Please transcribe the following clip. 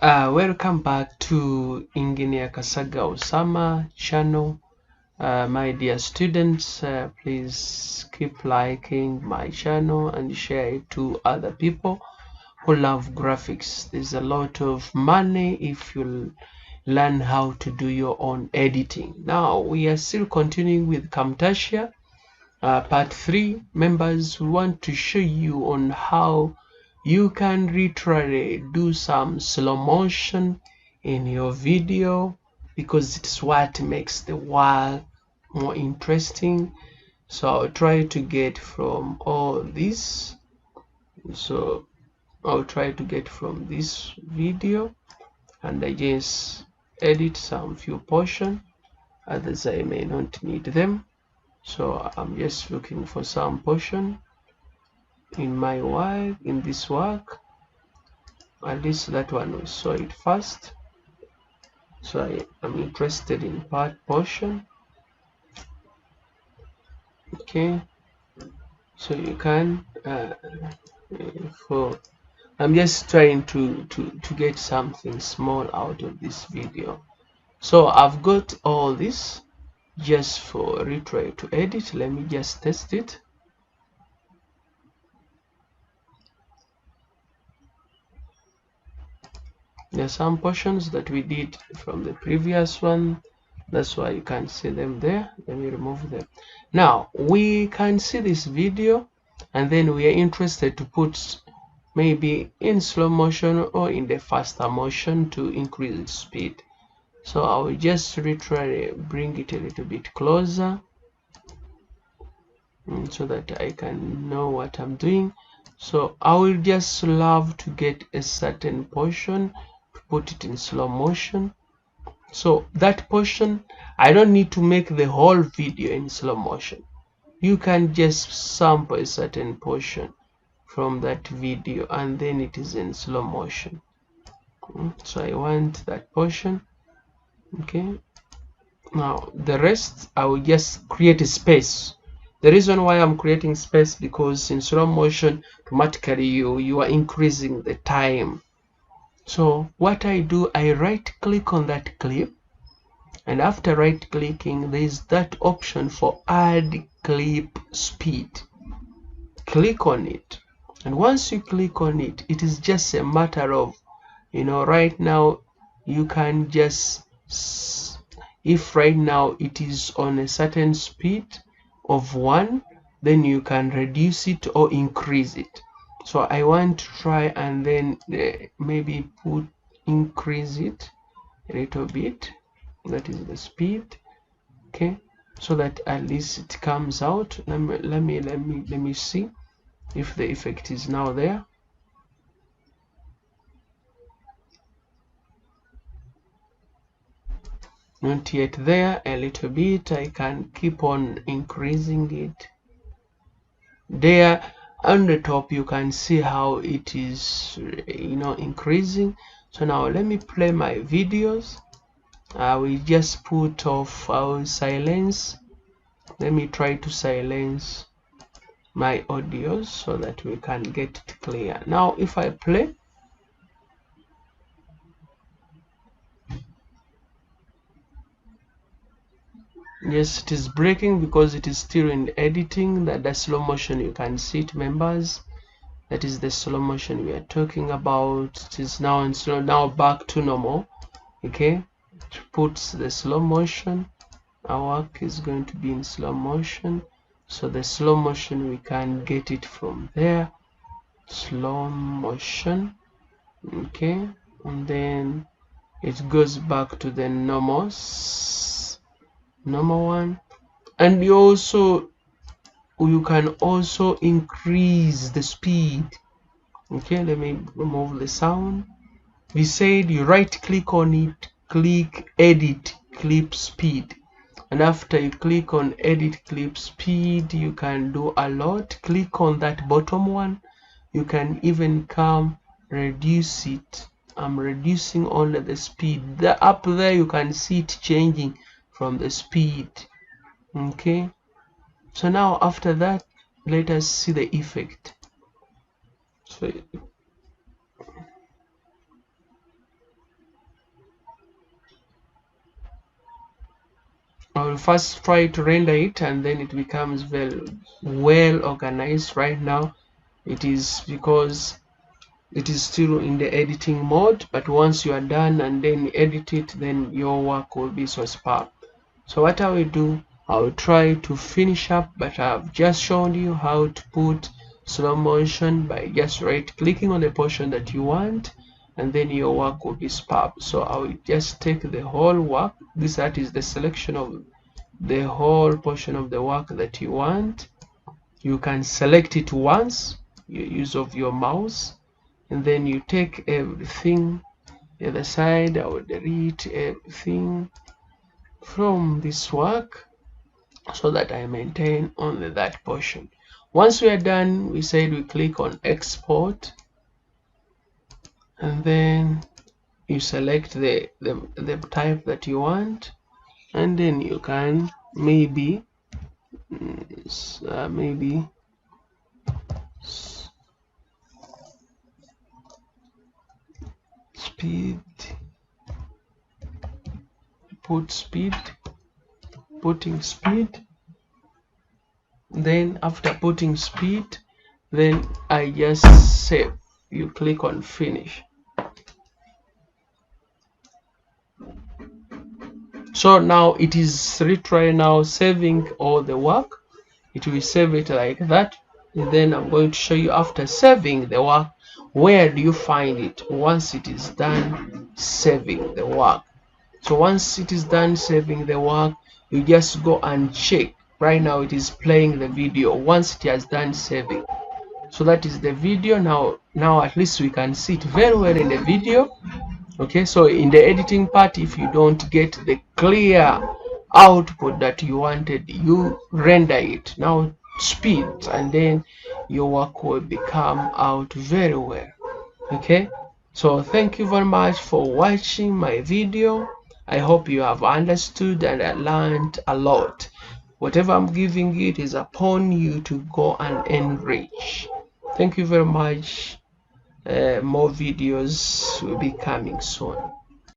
Welcome back to Engineer Kasagga Usama channel. My dear students, please keep liking my channel and share it to other people who love graphics. There's a lot of money if you learn how to do your own editing. Now we are still continuing with Camtasia, part 3. Members, we want to show you on how you can literally do some slow motion in your video, because it's what makes the world more interesting. So I'll try to get from all this. So I'll try to get from this video, and I just edit some few portion, others I may not need them. So I'm just looking for some portion in my work, in this work. At least that one we saw it first. So I am interested in part portion. Okay, so you can I'm just trying to get something small out of this video. So I've got all this just for retry to edit. Let me just test it. There are some portions that we did from the previous one, that's why you can't see them there. Let me remove them. Now we can see this video, and then we are interested to put maybe in slow motion or in the faster motion to increase its speed. So I will just retry bring it a little bit closer, so that I can know what I'm doing. So I will just love to get a certain portion, put it in slow motion. So that portion, I don't need to make the whole video in slow motion. You can just sample a certain portion from that video and then it is in slow motion. So I want that portion. Okay, now the rest I will just create a space. The reason why I'm creating space, because in slow motion automatically you are increasing the time. So what I do, I right click on that clip, and after right clicking there is that option for add clip speed. Click on it, and once you click on it, it is just a matter of, right now you can just, if right now it is on a certain speed of 1, then you can reduce it or increase it. So I want to try and then maybe increase it a little bit. That is the speed. Okay, so that at least it comes out. Let me see if the effect is now there. Not yet there. A little bit. I can keep on increasing it. There on the top you can see how it is increasing. So now let me play my videos. I will just put off, I will silence. Let me try to silence my audios so that we can get it clear. Now if I play, yes, it is breaking because it is still in editing. That the slow motion, you can see it, members. That is the slow motion we are talking about. It is now in slow, now back to normal. Okay, it puts the slow motion. Our work is going to be in slow motion, so the slow motion we can get it from there. Slow motion. Okay, and then it goes back to the normal one. And you can also increase the speed. Okay, let me remove the sound. We said you right click on it, click edit clip speed, and after you click on edit clip speed, you can do a lot. Click on that bottom one. You can even come reduce it. I'm reducing only the speed. Up there you can see it changing from the speed. Okay, so now after that, let us see the effect. So I will first try to render it, and then it becomes very well organized. Right now it is because it is still in the editing mode, but once you are done and then edit it, then your work will be so superb. So what I will do, I will try to finish up, but I've just shown you how to put slow motion by just right clicking on the portion that you want, and then your work will be superb. So I will just take the whole work. That is the selection of the whole portion of the work that you want. You can select it once, use of your mouse, and then you take everything the other side. I will delete everything from this work so that I maintain only that portion. Once we are done, we said we click on export, and then you select the type that you want, and then you can maybe speed, putting speed. Then after putting speed, then I just save. You click on finish. So now it is retry now saving all the work. It will save it like that, and then I'm going to show you after saving the work, where do you find it once it is done saving the work. So once it is done saving the work, you just go and check. Right now it is playing the video once it has done saving. So that is the video. Now at least we can see it very well in the video. Okay, so in the editing part, if you don't get the clear output that you wanted, you render it now speed, and then your work will become out very well. Okay, so thank you very much for watching my video. I hope you have understood and learned a lot. Whatever I'm giving you, it is upon you to go and enrich. Thank you very much. More videos will be coming soon.